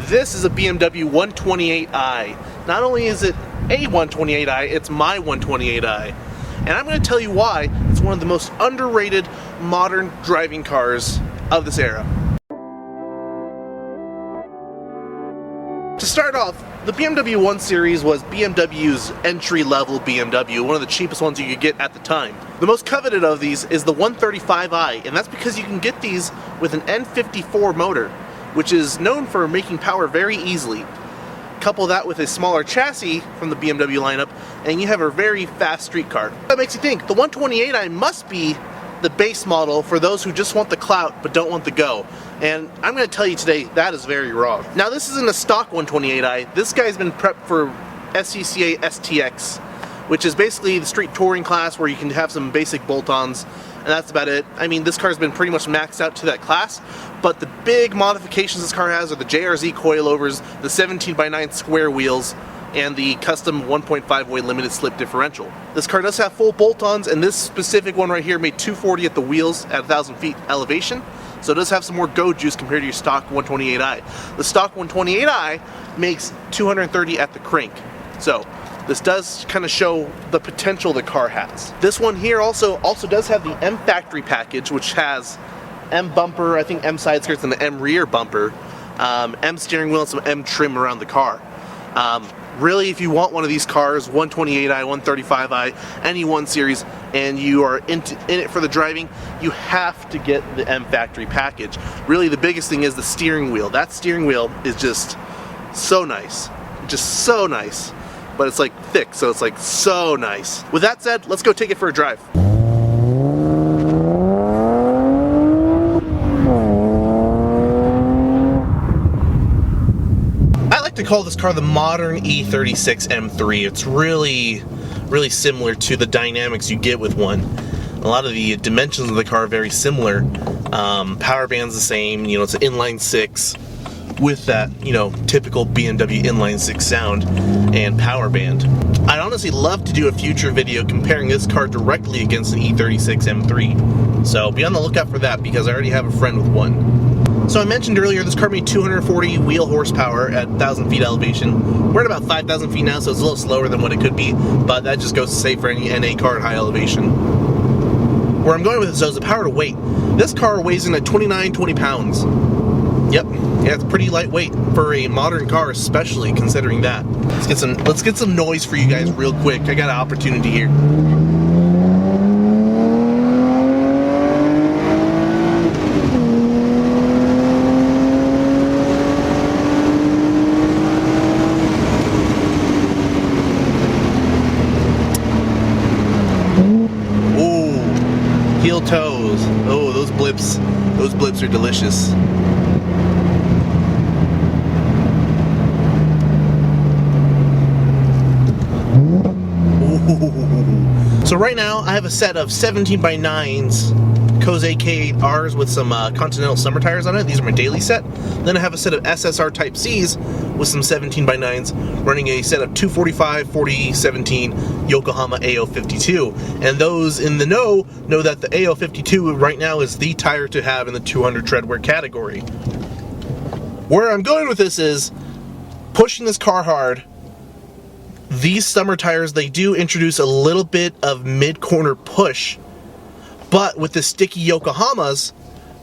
This is a BMW 128i. Not only is it a 128i, it's my 128i. And I'm going to tell you why it's one of the most underrated modern driving cars of this era. To start off, the BMW 1 Series was BMW's entry-level BMW, one of the cheapest ones you could get at the time. The most coveted of these is the 135i, and that's because you can get these with an N54 motor, which is known for making power very easily. Couple that with a smaller chassis from the BMW lineup, and you have a very fast street car. That makes you think, the 128i must be the base model for those who just want the clout but don't want the go. And I'm going to tell you today, that is very wrong. Now, this isn't a stock 128i. This guy's been prepped for SCCA STX, which is basically the street touring class where you can have some basic bolt-ons, and that's about it. I mean, this car's been pretty much maxed out to that class, but the big modifications this car has are the JRZ coilovers, the 17x9 square wheels, and the custom 1.5-way limited slip differential. This car does have full bolt-ons, and this specific one right here made 240 at the wheels at 1,000 feet elevation, so it does have some more go juice compared to your stock 128i. The stock 128i makes 230 at the crank, so this does kind of show the potential the car has. This one here also does have the M factory package, which has M bumper, I think M side skirts, and the M rear bumper, M steering wheel, and some M trim around the car. Really, if you want one of these cars, 128i, 135i, any 1 Series, and you are in it for the driving, you have to get the M factory package. Really, the biggest thing is the steering wheel. That steering wheel is just so nice. Just so nice. But it's like thick, so it's like so nice. With that said, let's go take it for a drive. To call this car the modern E36 M3. It's really similar to the dynamics you get with one. A lot of the dimensions of the car are very similar. Power band's the same, you know, it's an inline 6 with that, you know, typical BMW inline 6 sound and power band. I'd honestly love to do a future video comparing this car directly against the E36 M3. So be on the lookout for that, because I already have a friend with one. So I mentioned earlier, this car made 240 wheel horsepower at 1,000 feet elevation. We're at about 5,000 feet now, so it's a little slower than what it could be, but that just goes to say for any NA car at high elevation. Where I'm going with this, though, is the power to weight. This car weighs in at 20 pounds. Yep, yeah, it's pretty lightweight for a modern car, especially considering that. Let's get some noise for you guys real quick. I got an opportunity here. Heel toes. Oh, those blips are delicious. Ooh. So right now I have a set of 17x9s Koze K8Rs with some Continental summer tires on it. These are my daily set. Then I have a set of SSR Type Cs with some 17x9s, running a set of 245 4017 Yokohama AO52. And those in the know that the AO52 right now is the tire to have in the 200 treadwear category. Where I'm going with this is pushing this car hard. These summer tires, they do introduce a little bit of mid-corner push, but with the sticky Yokohamas,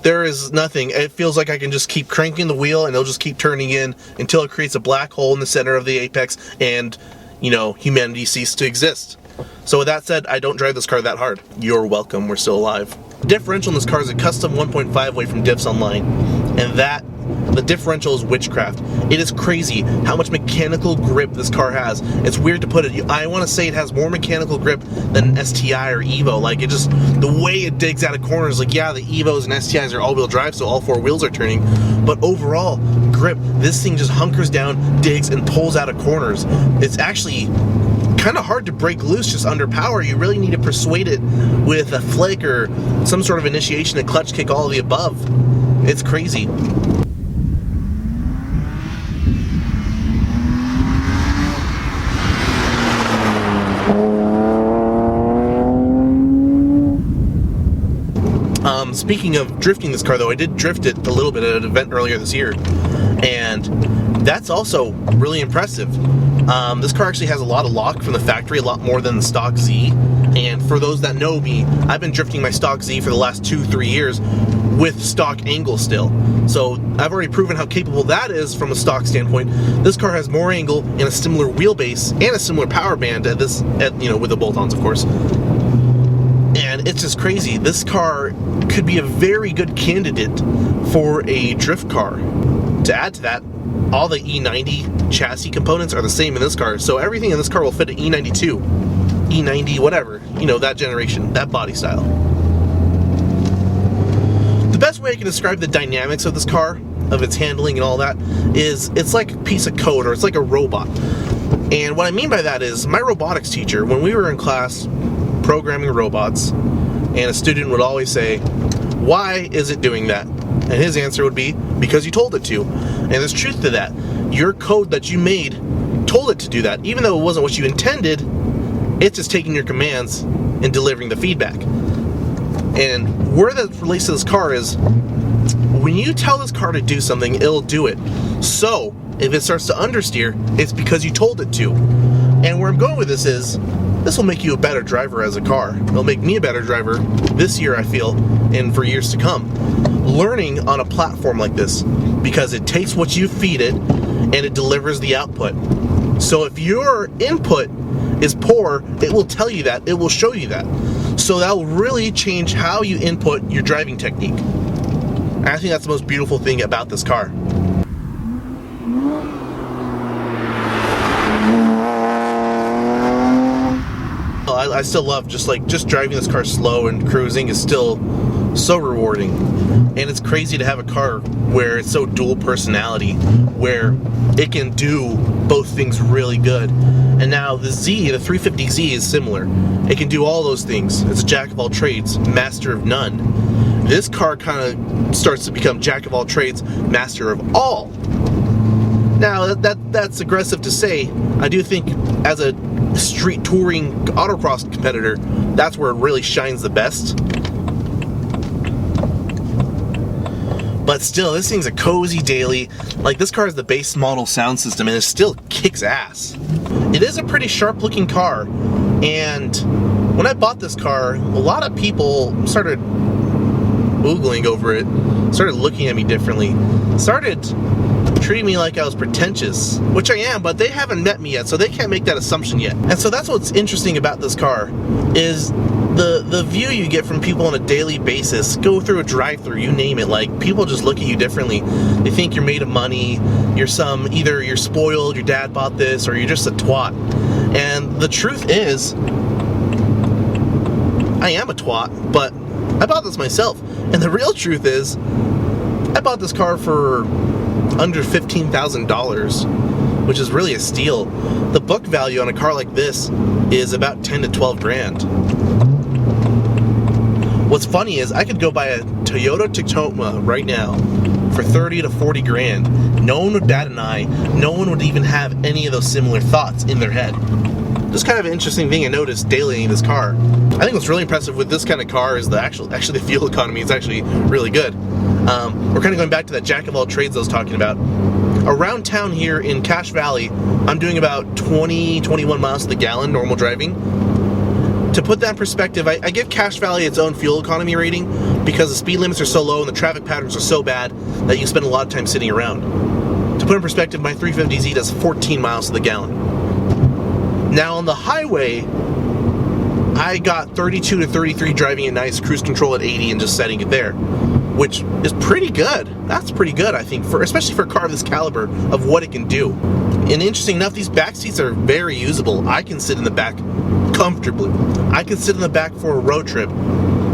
there is nothing. It feels like I can just keep cranking the wheel and it'll just keep turning in until it creates a black hole in the center of the apex and, you know, humanity ceases to exist. So with that said, I don't drive this car that hard. You're welcome, we're still alive. The differential in this car is a custom 1.5-way from Diffs Online, and the differential is witchcraft. It is crazy how much mechanical grip this car has. It's weird to put it. I want to say it has more mechanical grip than an STI or Evo. Like, it just, the way it digs out of corners, like, yeah, the Evos and STIs are all-wheel drive, so all 4 wheels are turning, but overall grip, this thing just hunkers down, digs, and pulls out of corners. It's actually kind of hard to break loose just under power. You really need to persuade it with a flick or some sort of initiation, a clutch kick, all of the above. It's crazy. Speaking of drifting this car, though, I did drift it a little bit at an event earlier this year, and That's also really impressive. This car actually has a lot of lock from the factory, a lot more than the stock Z. And for those that know me, I've been drifting my stock Z for the last 2-3 years with stock angle still. So I've already proven how capable that is from a stock standpoint. This car has more angle and a similar wheelbase and a similar power band with the bolt-ons, of course. And it's just crazy. This car could be a very good candidate for a drift car. To add to that, all the E90 chassis components are the same in this car, so everything in this car will fit an E92, E90, whatever, that generation, that body style. The best way I can describe the dynamics of this car, of its handling and all that, is it's like a piece of code, or it's like a robot. And what I mean by that is, my robotics teacher, when we were in class programming robots, and a student would always say, "Why is it doing that?" And his answer would be, "Because you told it to." And there's truth to that. Your code that you made told it to do that. Even though it wasn't what you intended, it's just taking your commands and delivering the feedback. And where that relates to this car is, when you tell this car to do something, it'll do it. So, if it starts to understeer, it's because you told it to. And where I'm going with this is, this will make you a better driver as a car. It'll make me a better driver this year, I feel, and for years to come. Learning on a platform like this, because it takes what you feed it and it delivers the output. So if your input is poor, it will tell you that, it will show you that. So that will really change how you input your driving technique. And I think that's the most beautiful thing about this car. I still love just driving this car slow and cruising is still so rewarding. And it's crazy to have a car where it's so dual personality, where it can do both things really good. And now the 350Z is similar. It can do all those things. It's a jack of all trades, master of none. This car kind of starts to become jack of all trades, master of all. Now that's aggressive to say. I do think as a street touring autocross competitor, that's where it really shines the best. But still, this thing's a cozy daily. Like, this car has the base model sound system and it still kicks ass. It is a pretty sharp looking car, and when I bought this car, a lot of people started oogling over it, started looking at me differently, started treating me like I was pretentious, which I am, but they haven't met me yet, so they can't make that assumption yet. And so that's what's interesting about this car, is the view you get from people on a daily basis. Go through a drive-thru, you name it, like, people just look at you differently. They think you're made of money, either you're spoiled, your dad bought this, or you're just a twat. And the truth is, I am a twat, but I bought this myself. And the real truth is, I bought this car for under $15,000, which is really a steal. The book value on a car like this is about 10 to 12 grand. What's funny is I could go buy a Toyota Tacoma right now for 30 to 40 grand. No one would bat an eye. No one would even have any of those similar thoughts in their head. Just kind of an interesting thing I noticed daily in this car. I think what's really impressive with this kind of car is actually the fuel economy is actually really good. We're kind of going back to that jack of all trades I was talking about. Around town here in Cache Valley, I'm doing about 21 miles to the gallon normal driving. To put that in perspective, I give Cache Valley its own fuel economy rating because the speed limits are so low and the traffic patterns are so bad that you spend a lot of time sitting around. To put in perspective, my 350Z does 14 miles to the gallon. Now on the highway, I got 32 to 33 driving at nice, cruise control at 80 and just setting it there, which is pretty good. That's pretty good, I think, especially for a car of this caliber, of what it can do. And interesting enough, these back seats are very usable. I can sit in the back comfortably. I can sit in the back for a road trip.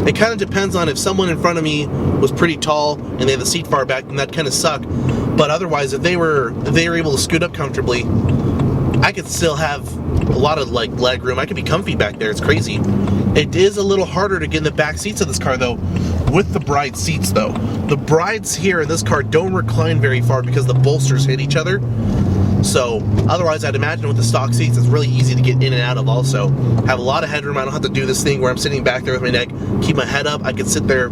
It kind of depends on if someone in front of me was pretty tall and they had the seat far back, then that kind of suck. But otherwise, if they were able to scoot up comfortably, I could still have a lot of leg room. I could be comfy back there. It's crazy. It is a little harder to get in the back seats of this car though, with the bride seats though. The brides here in this car don't recline very far because the bolsters hit each other. So otherwise, I'd imagine with the stock seats, it's really easy to get in and out of also. Have a lot of headroom. I don't have to do this thing where I'm sitting back there with my neck, keep my head up. I could sit there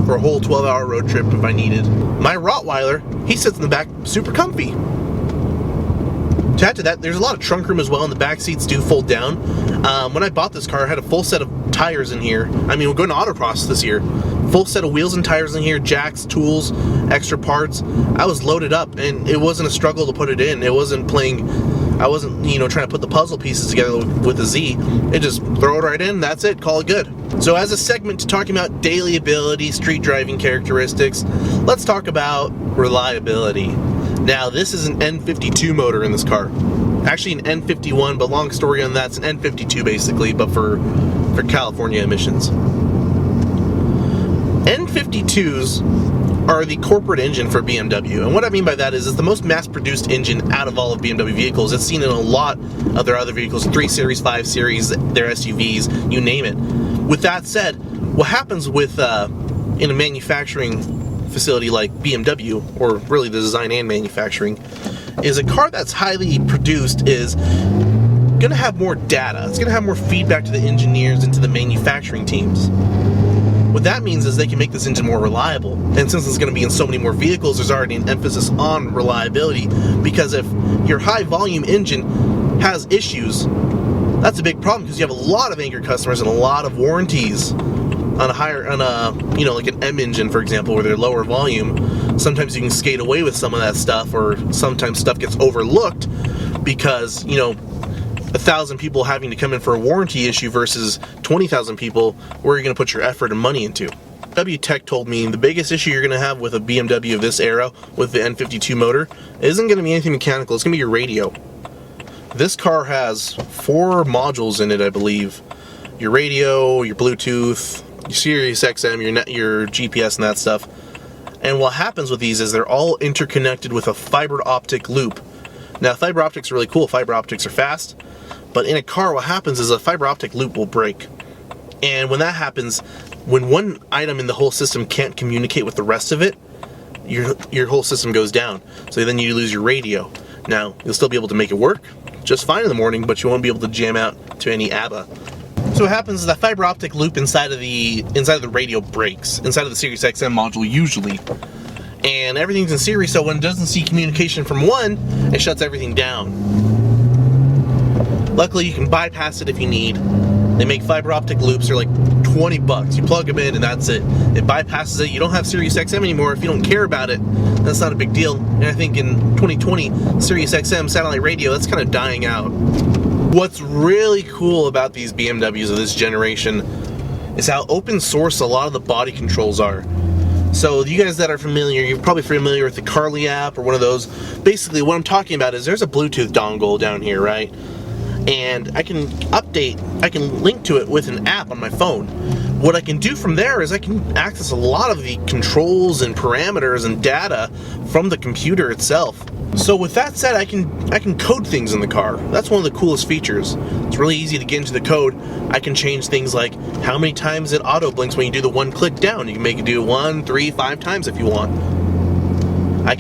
for a whole 12-hour road trip if I needed. My Rottweiler, he sits in the back super comfy. To add to that, there's a lot of trunk room as well, and the back seats do fold down. When I bought this car, I had a full set of tires in here. I mean, we're going to autocross this year. Full set of wheels and tires in here, jacks, tools, extra parts. I was loaded up, and it wasn't a struggle to put it in. It wasn't playing, I wasn't, trying to put the puzzle pieces together with a Z. It just throw it right in, that's it, call it good. So as a segment to talking about daily ability, street driving characteristics, let's talk about reliability. Now, this is an N52 motor in this car. Actually an N51, but long story on that, it's an N52 basically, but for California emissions. N52s are the corporate engine for BMW, and what I mean by that is it's the most mass-produced engine out of all of BMW vehicles. It's seen in a lot of their other vehicles, 3 Series, 5 Series, their SUVs, you name it. With that said, what happens with in a manufacturing facility like BMW, or really the design and manufacturing, is a car that's highly produced is going to have more data. It's going to have more feedback to the engineers and to the manufacturing teams. What that means is they can make this engine more reliable. And since it's going to be in so many more vehicles, there's already an emphasis on reliability, because if your high volume engine has issues, that's a big problem, because you have a lot of anchor customers and a lot of warranties on like an M engine, for example, where they're lower volume. Sometimes you can skate away with some of that stuff, or sometimes stuff gets overlooked because 1,000 people having to come in for a warranty issue versus 20,000 people. Where are you going to put your effort and money into? BMW Tech told me the biggest issue you're going to have with a BMW of this era with the N52 motor isn't going to be anything mechanical. It's going to be your radio. This car has 4 modules in it, I believe. Your radio, your Bluetooth, your Sirius XM, your GPS and that stuff. And what happens with these is they're all interconnected with a fiber optic loop. Now, fiber optics are really cool. Fiber optics are fast. But in a car, what happens is a fiber optic loop will break. And when that happens, when one item in the whole system can't communicate with the rest of it, your whole system goes down. So then you lose your radio. Now, you'll still be able to make it work just fine in the morning, but you won't be able to jam out to any ABBA. So what happens is that fiber optic loop inside of the radio breaks, inside of the Sirius XM module usually. And everything's in series, so when it doesn't see communication from one, it shuts everything down. Luckily, you can bypass it if you need. They make fiber optic loops, they're like $20. You plug them in and that's it. It bypasses it. You don't have Sirius XM anymore. If you don't care about it, that's not a big deal. And I think in 2020, Sirius XM satellite radio, that's kind of dying out. What's really cool about these BMWs of this generation is how open source a lot of the body controls are. So you guys that are familiar, you're probably familiar with the Carly app or one of those. Basically what I'm talking about is there's a Bluetooth dongle down here, right? And I can link to it with an app on my phone. What I can do from there is I can access a lot of the controls and parameters and data from the computer itself. So with that said, I can code things in the car. That's one of the coolest features. It's really easy to get into the code. I can change things like how many times it auto blinks when you do the one click down. You can make it do 1, 3, 5 times if you want. I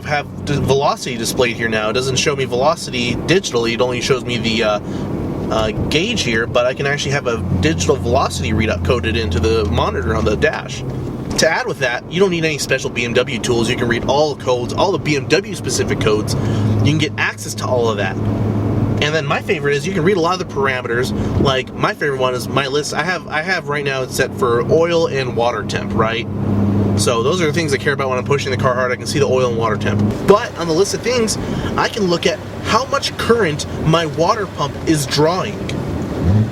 have the velocity displayed here now. It doesn't show me velocity digitally. It only shows me the gauge here, but I can actually have a digital velocity readout coded into the monitor on the dash. To add with that, you don't need any special BMW tools. You can read all the codes, all the BMW specific codes. You can get access to all of that. And then my favorite is you can read a lot of the parameters. Like my favorite one is my list. I have right now it's set for oil and water temp, right? So those are the things I care about when I'm pushing the car hard. I can see the oil and water temp. But on the list of things, I can look at how much current my water pump is drawing.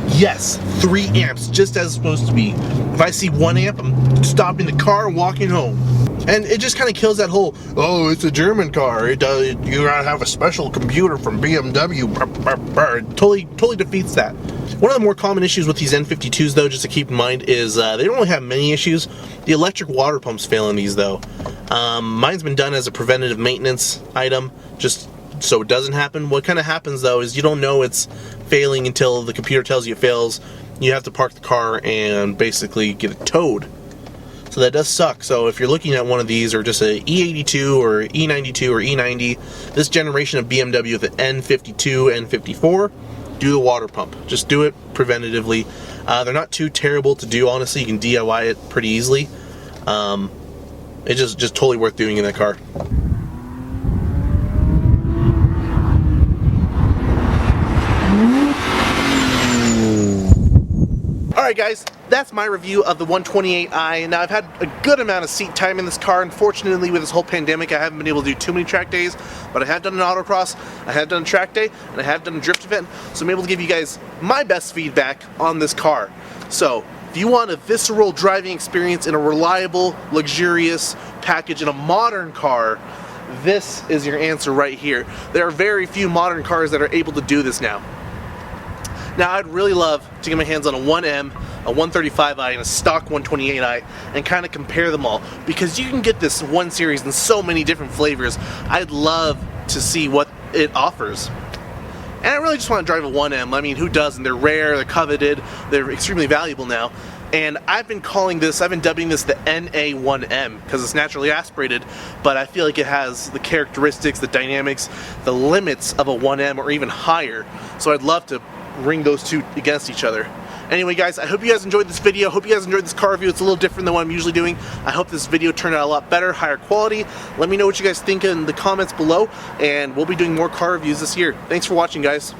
Yes, 3 amps, just as it's supposed to be. If I see 1 amp, I'm stopping the car and walking home. And it just kind of kills that whole, oh, it's a German car. You gotta have a special computer from BMW. It totally defeats that. One of the more common issues with these N52s, though, just to keep in mind, is they don't really have many issues. The electric water pumps fail in these, though. Mine's been done as a preventative maintenance item, just so it doesn't happen. What kind of happens, though, is you don't know it's failing until the computer tells you it fails. You have to park the car and basically get it towed. So that does suck. So if you're looking at one of these, or just a E82 or E92 or E90, this generation of BMW with the N52, N54, do the water pump. Just do it preventatively. They're not too terrible to do, honestly. You can DIY it pretty easily. It's just totally worth doing in that car. Alright guys, that's my review of the 128i. Now I've had a good amount of seat time in this car. Unfortunately with this whole pandemic I haven't been able to do too many track days, but I have done an autocross, I have done a track day, and I have done a drift event, so I'm able to give you guys my best feedback on this car. So if you want a visceral driving experience in a reliable, luxurious package in a modern car, this is your answer right here. There are very few modern cars that are able to do this now. Now I'd really love to get my hands on a 1M, a 135i, and a stock 128i and kind of compare them all, because you can get this 1 Series in so many different flavors. I'd love to see what it offers. And I really just want to drive a 1M. I mean, who doesn't? They're rare, they're coveted, they're extremely valuable now. And I've been dubbing this the NA1M because it's naturally aspirated, but I feel like it has the characteristics, the dynamics, the limits of a 1M or even higher. So I'd love to ring those two against each other. Anyway guys, I hope you guys enjoyed this video. Hope you guys enjoyed this car review. It's a little different than what I'm usually doing. I hope this video turned out a lot better, higher quality. Let me know what you guys think in the comments below, and we'll be doing more car reviews this year. Thanks for watching guys.